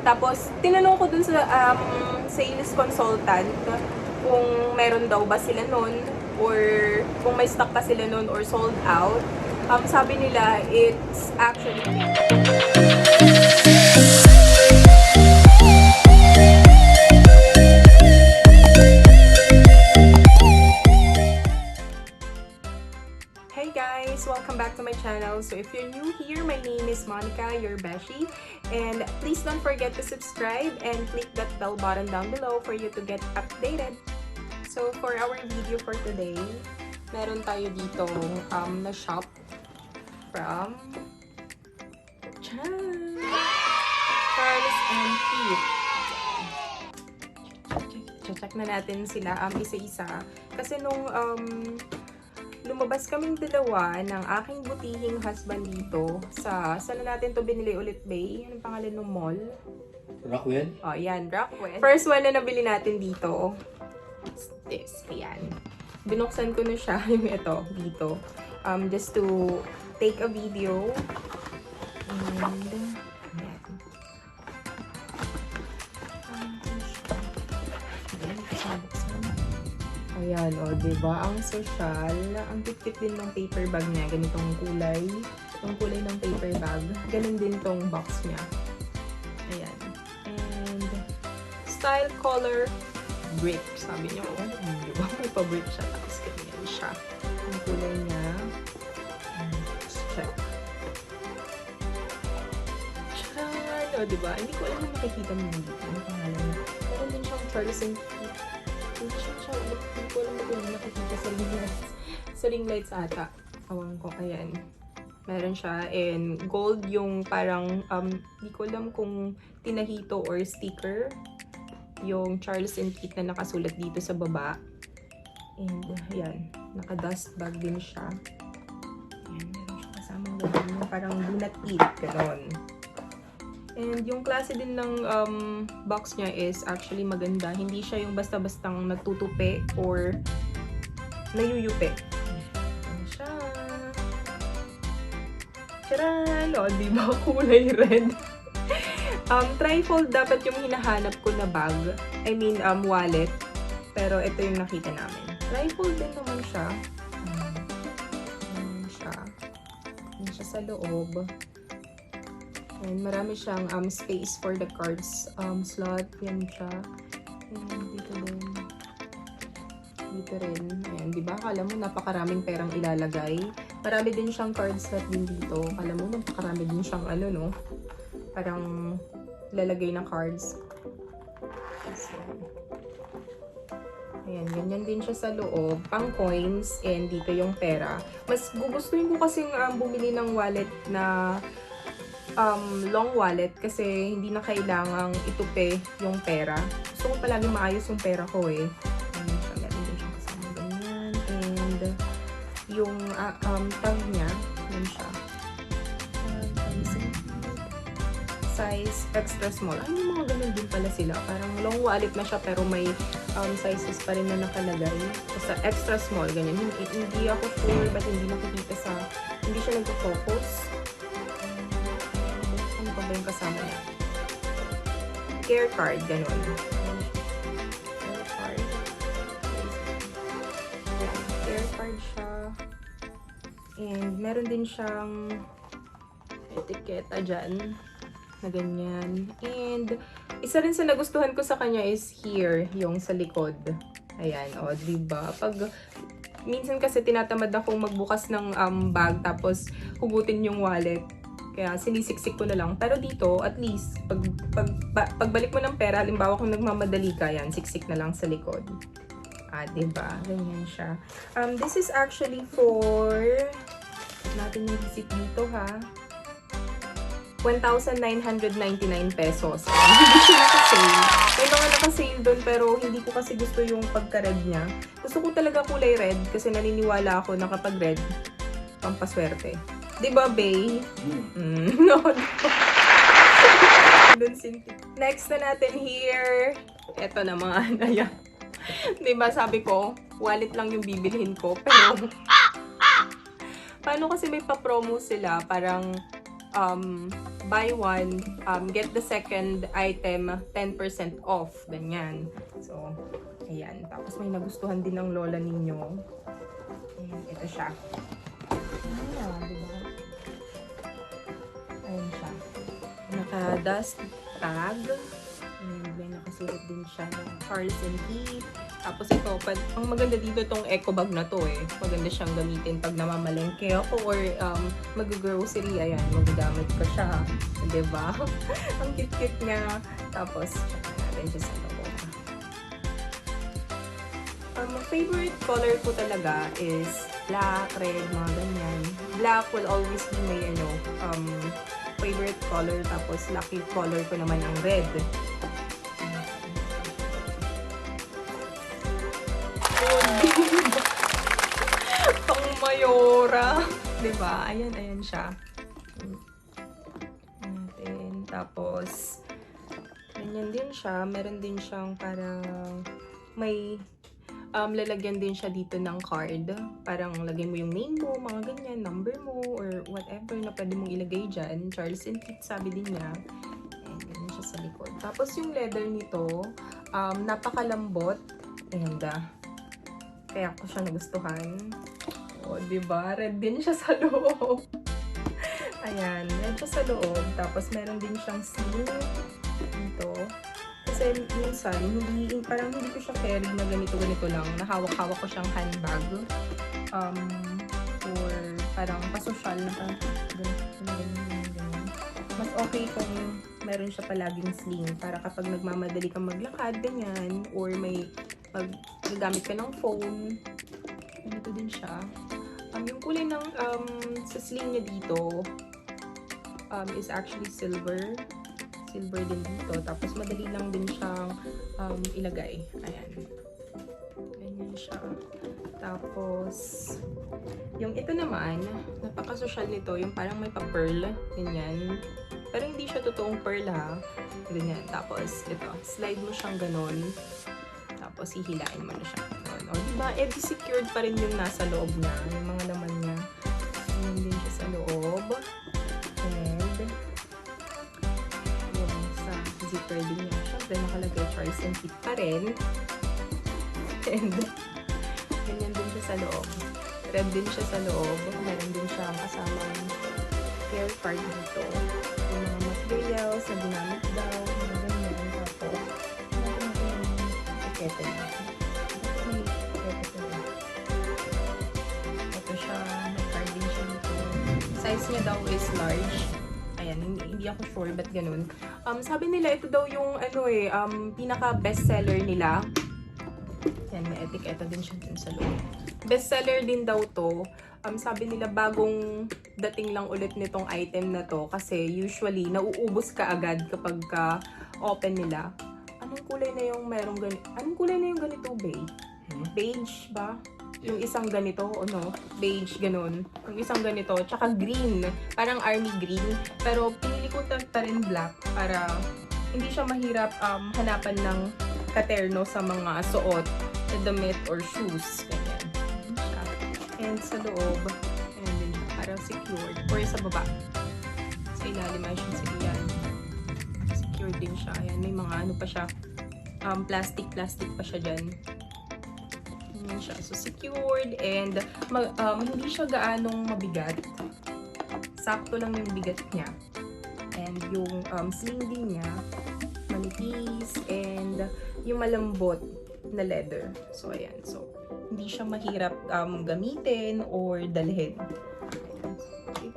Tapos, tinanong ko dun sa sales consultant kung meron daw ba sila nun or kung may stock pa sila nun or sold out. Sabi nila, it's actually... Hey guys! Welcome back to my channel. So if you're new here, my name is Monica, your Beshi. And please don't forget to subscribe and click that bell button down below for you to get updated. So for our video for today, meron tayo dito na shop from KORS and Pete. Check na natin sila isa-isa. Kasi nung lumabas kaming dalawa ng aking butihing husband dito sa saan natin to binili ulit, Bay? Anong pangalan ng mall? Rockwell? Oh, yan, Rockwell. First one na nabili natin dito. This, ayan. Binuksan ko na siya, yung ito, dito. Just to take a video. And, ayan, o, diba? Ang social, ang tip-tip din ng paper bag niya. Ganitong kulay. Yung kulay ng paper bag. Ganun din tong box niya. Ayan. And, style, color, brick. Sabi niya, oh, diba? May pa-brick siya. Tapos ganyan siya. Ang kulay niya. Let's check. Charan! O, diba? Hindi ko alam na makikita mo dito. Ano pangalan niya? Meron din siyang Charles and Keith. Hindi ko alam na kung nakikita sa ring lights ata. Awan ko, ayan. Meron siya. And gold yung parang, hindi ko alam kung tinahito or sticker. Yung Charles and Keith na nakasulat dito sa baba. And ayan, naka-dust bag din siya. Ayan, meron siya kasamang ganun. Yung parang do not eat, gano'n. And yung klase din ng box niya is actually maganda. Hindi siya yung basta-bastang natutupi or nayuyupi. Ayan siya. Charan! O, diba? Kulay red. Trifold dapat yung hinahanap ko na bag. I mean, wallet. Pero ito yung nakita namin. Trifold din naman siya. Ayan siya. Ayan siya sa loob. And marami siyang space for the cards slot. Yan siya. And dito din. Dito rin. Ayan, diba? Akala mo napakaraming perang ilalagay. Marami din siyang card slot din dito. Akala mo napakarami din siyang ano, no? Parang lalagay ng cards. So, ayan, ganyan din siya sa loob. Pang coins. And dito yung pera. Mas gugustuhin ko kasing bumili ng wallet na long wallet kasi hindi na kailangang itupi yung pera. Gusto ko palagi maayos yung pera ko eh. Ayan siya, meron din siya kasama ganyan. And yung tag niya, yan siya. Size extra small. Ay, yung mga ganun din pala sila. Parang long wallet na siya pero may sizes pa rin na nakalagay. Basta extra small, ganyan. Hindi ako sure ba't hindi nakikita sa... Hindi siya nag-focus. Ano pa ba yung kasama niya? Care card, ganun. Care card. Care card siya. And meron din siyang etiketa dyan. Na ganyan. And isa rin sa nagustuhan ko sa kanya is here, yung sa likod. Ayan, o, diba? Pag minsan kasi tinatamad akong magbukas ng bag tapos hugutin yung wallet. Kaya sinisiksik ko na lang. Pero dito, at least, pagbalik mo ng pera, halimbawa kung nagmamadali ka, yan, siksik na lang sa likod. Ah, diba? Ganyan siya. This is actually for, natin yung visit dito, ha? 1,999 pesos. Hindi siya naka-sale. May mga naka-sale doon pero hindi ko kasi gusto yung pagka-red niya. Gusto ko talaga kulay red kasi naniniwala ako na kapag red, pampaswerte. Diba, Bay? No. Next na natin here. Ito na mga anaya. Diba, sabi ko, wallet lang yung bibilhin ko. Pero, paano kasi may pa-promo sila? Parang, buy one, get the second item 10% off. Ganyan. So, ayan. Tapos may nagustuhan din ng lola ninyo. Ayan, ito siya. Ayan, diba? Ayan siya. Naka-dust tag. And may nakasulat din siya ng Charles and Keith. Tapos ito, ang maganda dito itong eco bag na to eh. Maganda siyang gamitin pag namamalengke ako or mag-grocery. Ayan, magagamit ko siya. Diba? Ang cute-cute niya. Tapos, natin siya sa loob. Favorite color ko talaga is black, red, mga ganyan. Black will always be my favorite color. Tapos, lucky color ko naman ang red. Pang mayora. Diba? Ayan, ayan siya. Natin. Tapos, ganyan din siya. Meron din siyang parang may lalagyan din siya dito ng card. Parang lagay mo yung name mo, mga ganyan, number mo, or whatever na pwede mong ilagay dyan. Charles and Keith, sabi din niya. Ayan, ganyan siya sa likod. Tapos yung leather nito, napakalambot. Ayan da. Kaya ko siya nagustuhan. O, diba? Red din siya sa loob. Ayan, red siya sa loob. Tapos meron din siyang sling dito. Kasi minsan, parang hindi ko siya carry na ganito-ganito lang. Nahawak-hawak ko siyang handbag. Or parang pasosyal na ganyan. Mas okay kung meron siya palaging sling. Para kapag nagmamadali kang maglakad, ganyan. Or may gagamit ka ng phone. Ganito din siya. Yung kulay ng sa sling niya dito is actually silver. Silver din dito. Tapos, madali lang din siyang ilagay. Ayan. Ganyan siya. Tapos, yung ito naman, napaka-social nito. Yung parang may pa-pearl. Ganyan. Pero hindi siya totoong pearl ha. Ganyan. Tapos, ito. Slide mo siyang ganon. Tapos, hihilain mo na siya. O, diba? Secured pa rin yung nasa loob niya. Yung mga laman niya. Ganyan din siya sa loob. And, zipper din niya. Siyempre, nakalagay Charles and Keith pa rin. And, ganyan din siya sa loob. Red din siya sa loob. Meron din siya kasamang care card dito. Yung mga materials na ginamit daw. Mga ganyan. Tapos, meron natin yung etikete niya. Ito siya. May card din siya dito. Size niya daw is large. Ayan, hindi ako sure ba't ganun. Sabi nila, ito daw yung pinaka bestseller nila. Yan, may etiketa din siya dun sa loob. Bestseller din daw to. Sabi nila, bagong dating lang ulit nitong item na to. Kasi usually, nauubos ka agad kapag open nila. Anong kulay na yung merong ganito? Anong kulay na yung ganito, babe? Beige ba? Yung isang ganito, beige, ganun. Yung isang ganito, tsaka green. Parang army green. Pero pinili ko pa rin black para hindi siya mahirap hanapan ng katerno sa mga suot, sa damit or shoes. Ganyan. And sa loob, ayan din siya, parang secured. Or sa baba. Sa ilalim ay siya sa iyan. Secured din siya. Ayan, may mga pa siya. Plastic pa siya dyan. Siya. So, secured and hindi siya gaanong mabigat. Sakto lang yung bigat niya. And yung sling din niya, manipis and yung malambot na leather. So, ayan. So, hindi siya mahirap gamitin or dalhin. Okay.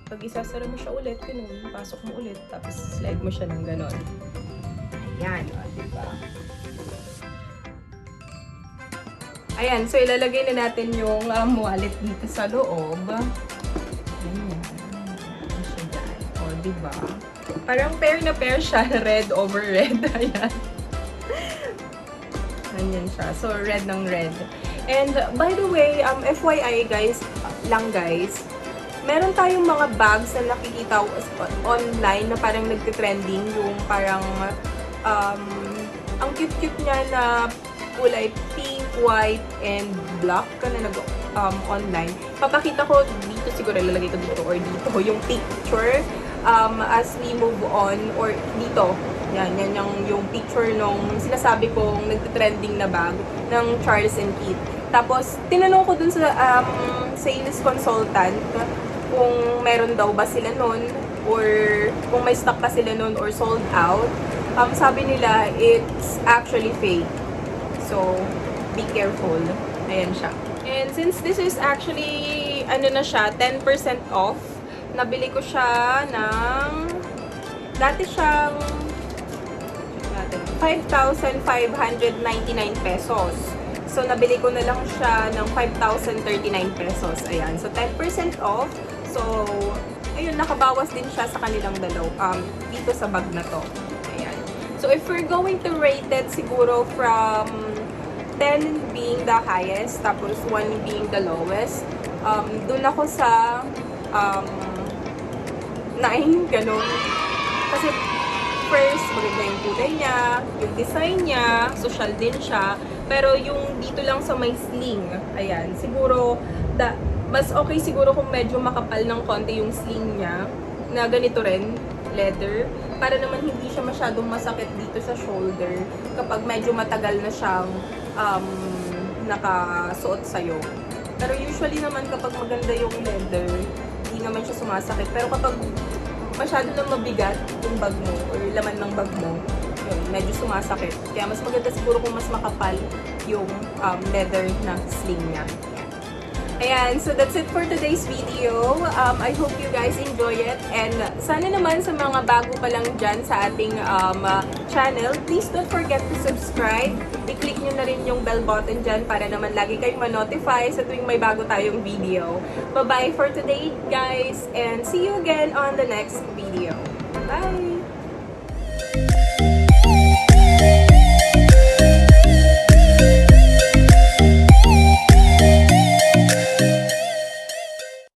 Pag isasara mo siya ulit, ganun, pasok mo ulit, tapos slide mo siya ng ganun. Ayan, diba? Ayan, so ilalagay na natin yung wallet dito sa loob. Ayan. O, diba? Parang pair na pair siya, red over red. Ayan. Ayan siya. So, red ng red. And, by the way, FYI guys, meron tayong mga bags na nakikita online na parang nagtitrending. Yung parang, ang cute-cute niya na kulay pink, white, and black na online. Papakita ko dito, siguro ilalagay ko dito or dito, yung picture as we move on, or dito, yan yung picture nung sinasabi kong nagte-trending na bag ng Charles and Keith. Tapos, tinanong ko dun sa sales consultant kung meron daw ba sila nun, or kung may stock pa sila nun, or sold out. Sabi nila, it's actually fake. So, be careful. Ayan siya. And since this is actually, ano na siya, 10% off, nabili ko siya ng, dati siyang 5,599 pesos. So, nabili ko na lang siya ng 5,039 pesos. Ayan. So, 10% off. So, ayun, nakabawas din siya sa kanilang dito sa bag na to. Ayan. So, if we're going to rate it, siguro from 10 being the highest, tapos 1 being the lowest, dun ako sa 9, ganun. Kasi first, maganda yung kulay niya, yung design niya, social din siya, pero yung dito lang sa may sling, ayan, siguro, mas okay siguro kung medyo makapal ng konti yung sling niya, na ganito rin, leather, para naman hindi siya masyadong masakit dito sa shoulder, kapag medyo matagal na siyang nakasuot sa'yo. Pero usually naman kapag maganda yung leather, hindi naman siya sumasakit. Pero kapag masyado na mabigat yung bag mo or laman ng bag mo, yun, medyo sumasakit. Kaya mas maganda siguro kung mas makapal yung leather na sling niya. Ayan, so that's it for today's video. I hope you guys enjoy it. And sana naman sa mga bago pa lang dyan sa ating channel, please don't forget to subscribe. I-click nyo na rin yung bell button dyan para naman lagi kayong ma-notify sa tuwing may bago tayong video. Bye-bye for today, guys, and see you again on the next video. Bye!